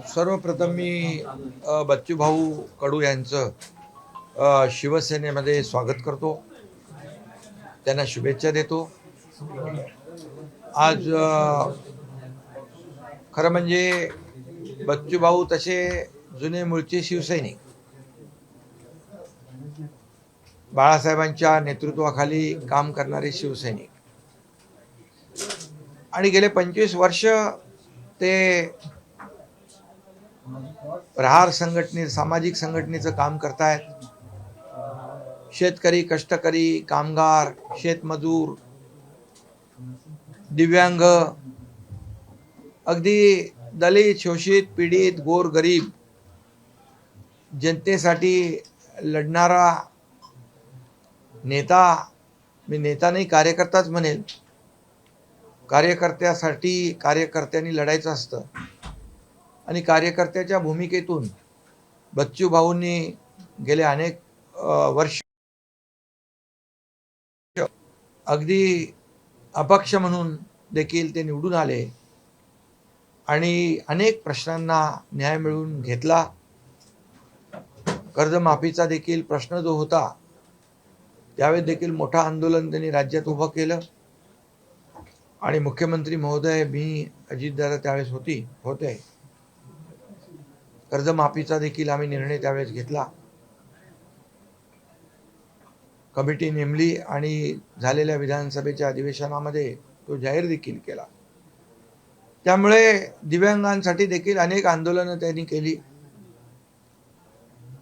सर्वप्रथम मी बच्चूभाऊ कडू यांचं शिवसेनेमध्ये स्वागत करतो, त्यांना शुभेच्छा देतो. आज खरं म्हणजे बच्चूभाऊ तसे जुने मूळचे शिवसैनिक, बाळासाहेबांच्या नेतृत्वाखाली काम करणारे शिवसैनिक, आणि गेले 25 वर्ष ते प्रहार संघटने सामाजिक संघटनेचं काम करतायत. शेतकरी, कष्टकरी, कामगार, शेतमजूर, दिव्यांग, अगदी दलित, शोषित, पीडित, गोर गरीब जनतेसाठी लढणारा नेता. मी नेता नाही, कार्यकर्ताच म्हणेल. कार्यकर्त्यासाठी कार्यकर्त्यांनी लढायचं असतं आणि कार्यकर्त्याच्या भूमिकेतून बच्चूभाऊंनी गेले अनेक वर्ष अगदी अपक्ष म्हणून देखील ते निवडून आले आणि अनेक प्रश्नांना न्याय मिळवून घेतला. कर्जमाफीचा देखील प्रश्न जो होता त्यावेळी देखील मोठं आंदोलन त्यांनी राज्यात उभं केलं आणि मुख्यमंत्री महोदय, मी अजितदादा त्यावेळेस होते. कर्जमाफीचा देखील आम्ही निर्णय त्यावेळेस घेतला, कमिटी नेमली आणि झालेल्या विधानसभेच्या अधिवेशनामध्ये तो जाहीर देखील केला. त्यामुळे दिव्यांगांसाठी देखील अनेक आंदोलनं त्यांनी केली.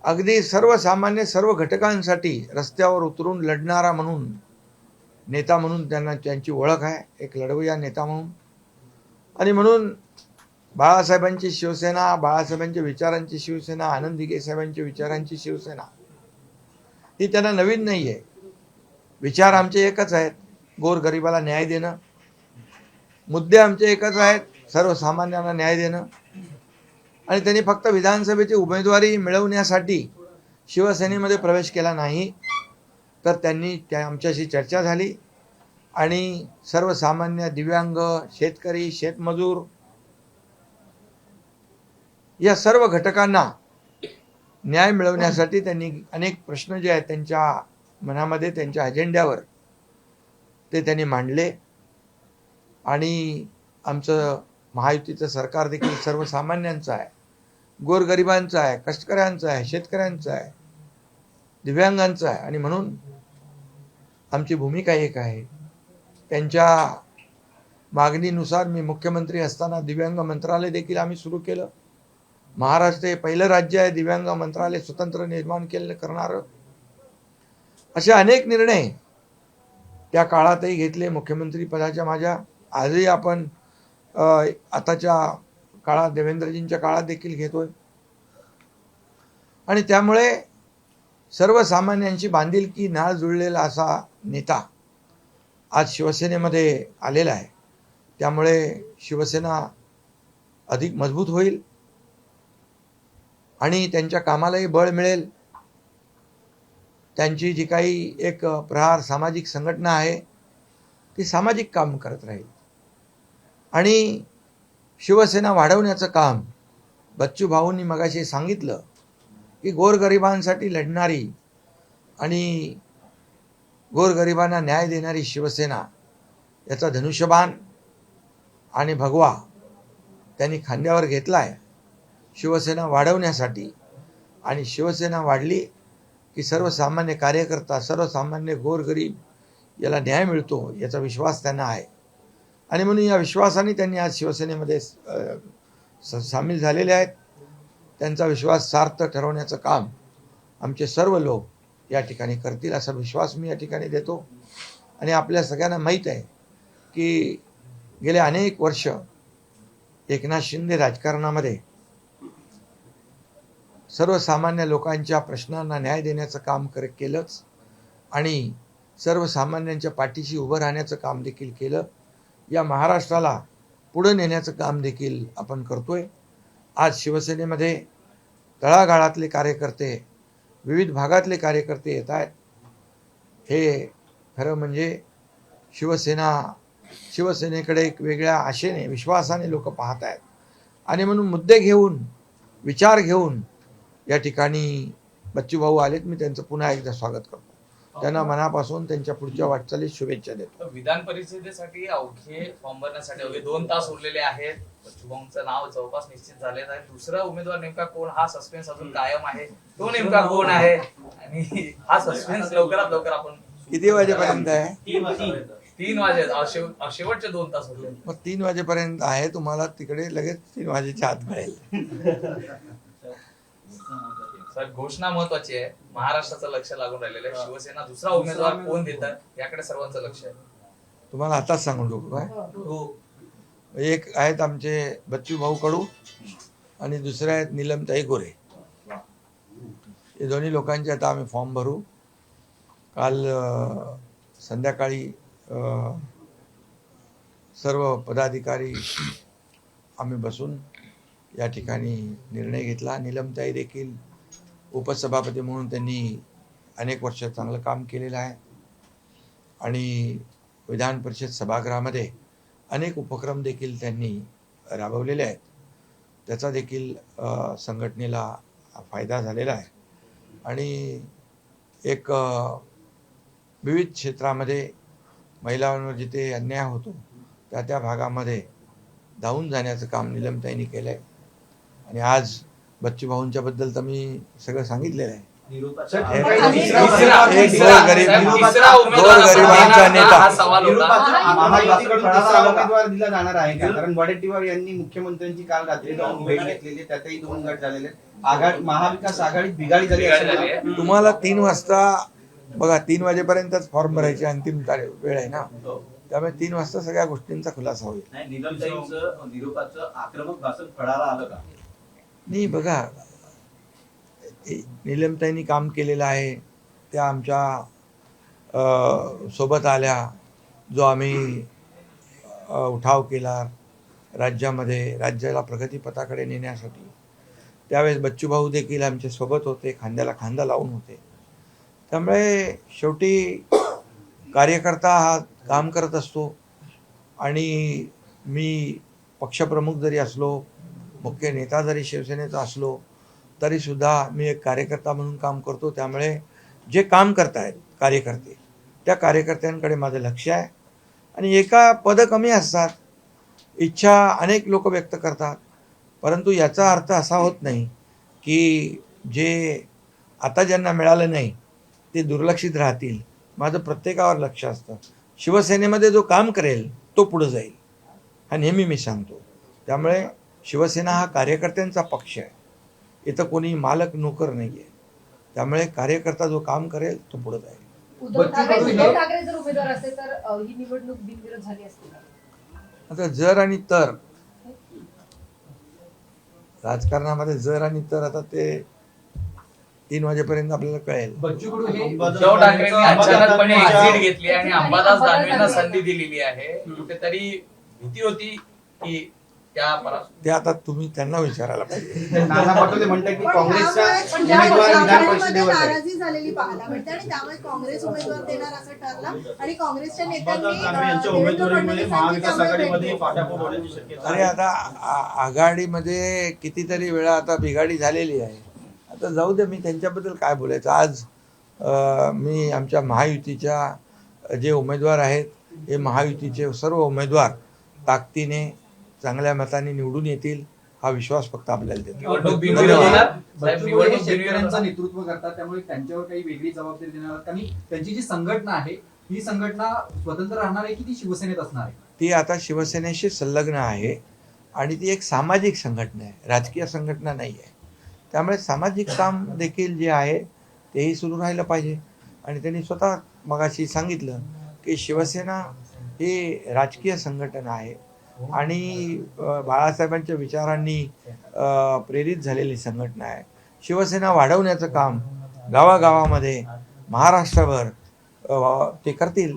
अगदी सर्वसामान्य सर्व घटकांसाठी रस्त्यावर उतरून लढणारा म्हणून, नेता म्हणून त्यांची ओळख आहे, एक लढवय्या नेता म्हणून. आणि म्हणून बाळासाहेबांची शिवसेना, बाळासाहेबांच्या विचारांची शिवसेना, आनंद दिघे साहेबांच्या विचारांची शिवसेना ही त्यांना नवीन नाही आहे. विचार आमचे एकच आहेत, गोरगरिबाला न्याय देणं. मुद्दे आमचे एकच आहेत, सर्वसामान्यांना न्याय देणं. आणि त्यांनी फक्त विधानसभेची उमेदवारी मिळवण्यासाठी शिवसेनेमध्ये प्रवेश केला नाही, तर त्यांनी आमच्याशी चर्चा झाली आणि सर्वसामान्य, दिव्यांग, शेतकरी, शेतमजूर या सर्व घटकांना न्याय मिळवण्यासाठी त्यांनी अनेक प्रश्न जे आहेत त्यांच्या मनामध्ये, त्यांच्या अजेंड्यावर ते त्यांनी मांडले. आणि आमचं महायुतीचं सरकार देखील सर्वसामान्यांचं आहे, गोरगरिबांचं आहे, कष्टकऱ्यांचं आहे, शेतकऱ्यांचं आहे, दिव्यांगांचं आहे. आणि म्हणून आमची भूमिका एक आहे. त्यांच्या मागणीनुसार मी मुख्यमंत्री असताना दिव्यांग मंत्रालय देखील आम्ही सुरू केलं. महाराष्ट्र हे पहिलं राज्य आहे दिव्यांग मंत्रालय स्वतंत्र निर्माण करणारं. असे अनेक निर्णय त्या काळातही घेतले. मुख्यमंत्री पदाच्या माझ्या आजही आपण आताच्या काळात, देवेंद्रजींच्या काळात देखील घेतोय. आणि त्यामुळे सर्वसामान्यांची बांधिलकी नाळ जुळलेला असा नेता आज शिवसेनेमध्ये आलेला आहे. त्यामुळे शिवसेना अधिक मजबूत होईल आणि त्यांच्या कामालाही बळ मिळेल. त्यांची जी काही एक प्रहार सामाजिक संघटना आहे ती सामाजिक काम करत राहील आणि शिवसेना वाढवण्याचं काम बच्चूभाऊंनी मगाशी सांगितलं की गोरगरिबांसाठी लढणारी आणि गोरगरिबांना न्याय देणारी शिवसेना याचा धनुष्यबाण आणि भगवा त्यांनी खांद्यावर घेतला आहे शिवसेना वाढवण्यासाठी. आणि शिवसेना वाढली की सर्वसामान्य कार्यकर्ता, सर्वसामान्य गोरगरीब याला न्याय मिळतो याचा विश्वास त्यांना आहे. आणि म्हणून या विश्वासाने त्यांनी आज शिवसेनेमध्ये सामील झालेले आहेत. त्यांचा विश्वास सार्थ ठरवण्याचं काम आमचे सर्व लोक या ठिकाणी करतील असा विश्वास मी या ठिकाणी देतो. आणि आपल्या सगळ्यांना माहीत आहे की गेले अनेक वर्ष एकनाथ शिंदे राजकारणामध्ये सर्वसामान्य लोकांच्या प्रश्नांना न्याय देण्याचं काम केलंच आणि सर्वसामान्यांच्या पाठीशी उभं राहण्याचं काम देखील केलं. या महाराष्ट्राला पुढे नेण्याचं काम देखील आपण करतोय. आज शिवसेनेमध्ये तळागाळातले कार्यकर्ते, विविध भागातले कार्यकर्ते येत आहेत. हे खरं म्हणजे शिवसेनेकडे एक वेगळ्या आशेने, विश्वासाने लोक पाहत आहेत. आणि म्हणून मुद्दे घेऊन विचार घेऊन या ठिकाणी बच्चूभाऊ आलेत. मी त्यांचं पुन्हा एकदा स्वागत करतो. त्यांना मनापासून त्यांच्या पुढच्या वाटचालीत शुभेच्छा देतो. विधान परिषदेसाठी अवघे फॉर्म भरण्यासाठी अवघे 2 तास उरलेले आहेत. बच्चूभाऊंचं नाव जवळपास निश्चित झालेलं आहे. दुसरा उमेदवार नेमका कोण हा सस्पेन्स अजून कायम आहे. तो नेमका कोण आहे आणि हा सस्पेन्स लवकरात लवकर आपण किती वाजेपर्यंत आहे? 3 वाजे शेवटचे 2 तास उरले. मग 3 वाजेपर्यंत आहे. तुम्हाला तिकडे लगेच 3 वाजेच्या आत मिळेल. सर, घोषणा महत्वाची आहे. महाराष्ट्राचं लक्ष लागून राहिलेलं आहे. शिवसेना दुसरा उमेदवार कोण देतात याकडे सर्वांचं लक्ष आहे. तुम्हाला आताच सांगून टाकू काय? एक आहेत आमचे बच्चूभाऊ कडू आणि दुसरे आहेत नीलमताई गोरे. हे दोन्ही लोकांचे आता आम्ही फॉर्म भरू. काल संध्याकाळी सर्व पदाधिकारी आम्ही बसून या ठिकाणी निर्णय घेतला. नीलमताई देखील उपसभापती म्हणून त्यांनी अनेक वर्ष चांगलं काम केलेलं आहे आणि विधान परिषद सभागृहामध्ये अनेक उपक्रम देखील त्यांनी राबवलेले आहेत. त्याचा देखील संघटनेला फायदा झालेला आहे आणि एक विविध क्षेत्रामध्ये महिलांवर जिथे अन्याय होतो त्या भागामध्ये धावून जाण्याचं काम नीलमताईंनी केलं आहे. आणि आज बच्चूभाऊंच्या बद्दल तर मी सगळं सांगितलेलं आहे. उमेदवार दिला जाणार आहे का? कारण वडेट्टीवार यांनी मुख्यमंत्र्यांची काल रात्री जाऊन भेट घेतलेली. त्यातही 2 गट झालेले. महाविकास आघाडीत बिघाडी झाली आहे. तुम्हाला 3 वाजता बघा, 3 वाजेपर्यंतच फॉर्म भरायची अंतिम वेळ आहे ना. त्यामुळे 3 वाजता सगळ्या गोष्टींचा खुलासा होईल. निरोपाचं आक्रमक भाषण फळाला आलं का? नाही, बघा, नीलमताईंनी काम केलेलं आहे. त्या आमच्या सोबत आल्या. जो आम्ही उठाव केला राज्यामध्ये, राज्याला प्रगतीपथाकडे नेण्यासाठी, त्यावेळेस बच्चूभाऊ देखील आमच्या सोबत होते, खांद्याला खांदा लावून होते. त्यामुळे शेवटी कार्यकर्ता हा काम करत असतो आणि मी पक्षप्रमुख जरी असलो, मुख्य नेता जरी शिवसेनेचा असलो, तरीसुद्धा मी एक कार्यकर्ता म्हणून काम करतो. त्यामुळे जे काम करतायत कार्यकर्ते, त्या कार्यकर्त्यांकडे माझं लक्ष आहे. आणि एका पद कमी असतात, इच्छा अनेक लोक व्यक्त करतात, परंतु याचा अर्थ असा होत नाही की जे आता ज्यांना मिळालं नाही ते दुर्लक्षित राहतील. माझं प्रत्येकावर लक्ष असतं. शिवसेनेमध्ये जो काम करेल तो पुढे जाईल हा नेहमी मी सांगतो. त्यामुळे शिवसेना हा कार्यकर्त्यांचा पक्ष आहे. इथं कोणी मालक नोकर नाही आहे. त्यामुळे कार्यकर्ता जो काम करेल तो पुढे जाईल. उद्धव ठाकरे जर उमेदवार असते तर ही निवडणूक बिनविरोध झाली असती. आता जर आणि तर, राजकारणामध्ये जर आणि तर, आता ते 3 वाजेपर्यंत आपल्याला कळेल. उद्धव ठाकरेंनी अचानकपणे एक्झिट घेतली आणि अंबादास दानवेंना संधी दिलेली आहे. कुठेतरी भीती होती की ते आता तुम्ही त्यांना विचारायला पाहिजे. नाना पटोले म्हणतात की काँग्रेसच्या उमेदवार विधान परिषदेवर नाराजी झालेली पाहायला मिळते आणि त्यामुळे काँग्रेस उमेदवार देणार असं ठरलं आणि काँग्रेसच्या नेत्यांनी महाविकास आघाडीमध्ये पाठापोट होण्याची शक्यता. अरे आता आघाडीमध्ये कितीतरी वेळा आता बिघाडी झालेली आहे. आता जाऊ दे, मी त्यांच्याबद्दल काय बोलायचं. आज मी आमच्या महायुतीच्या जे उमेदवार आहेत, हे महायुतीचे सर्व उमेदवार ताकदीने चांगल्या मताने निवडून येतील हा विश्वास फक्त आपल्याला देतो. शेतकऱ्यांचं नेतृत्व करतात, त्यामुळे त्यांच्यावर काही वेगळी जबाबदारी देणार आणि त्यांची जी संघटना आहे ही संघटना स्वतंत्र राहणार आहे की ती शिवसेनेत असणार आहे? ती आता शिवसेनेशी संलग्न आहे आणि ती एक सामाजिक संघटना आहे, राजकीय संघटना नाही आहे. त्यामुळे सामाजिक काम देखील जे आहे तेही सुरू राहिलं पाहिजे. आणि त्यांनी स्वतः मगाशी सांगितलं की शिवसेना ही राजकीय संघटना आहे आणि बाळासाहेबांच्या विचारांनी प्रेरित झालेली संघटना आहे. शिवसेना वाढवण्याचं काम गावागावामध्ये महाराष्ट्रभर ते करतील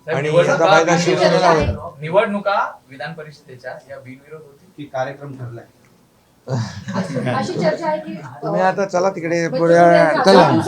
आणि याचा फायदा शिवसेनेला होईल. निवडणुका विधान परिषदेच्या या बिनविरोध होतील की कार्यक्रम ठरलाय अशी चर्चा आहे की तुम्ही आता चला तिकडे, चला.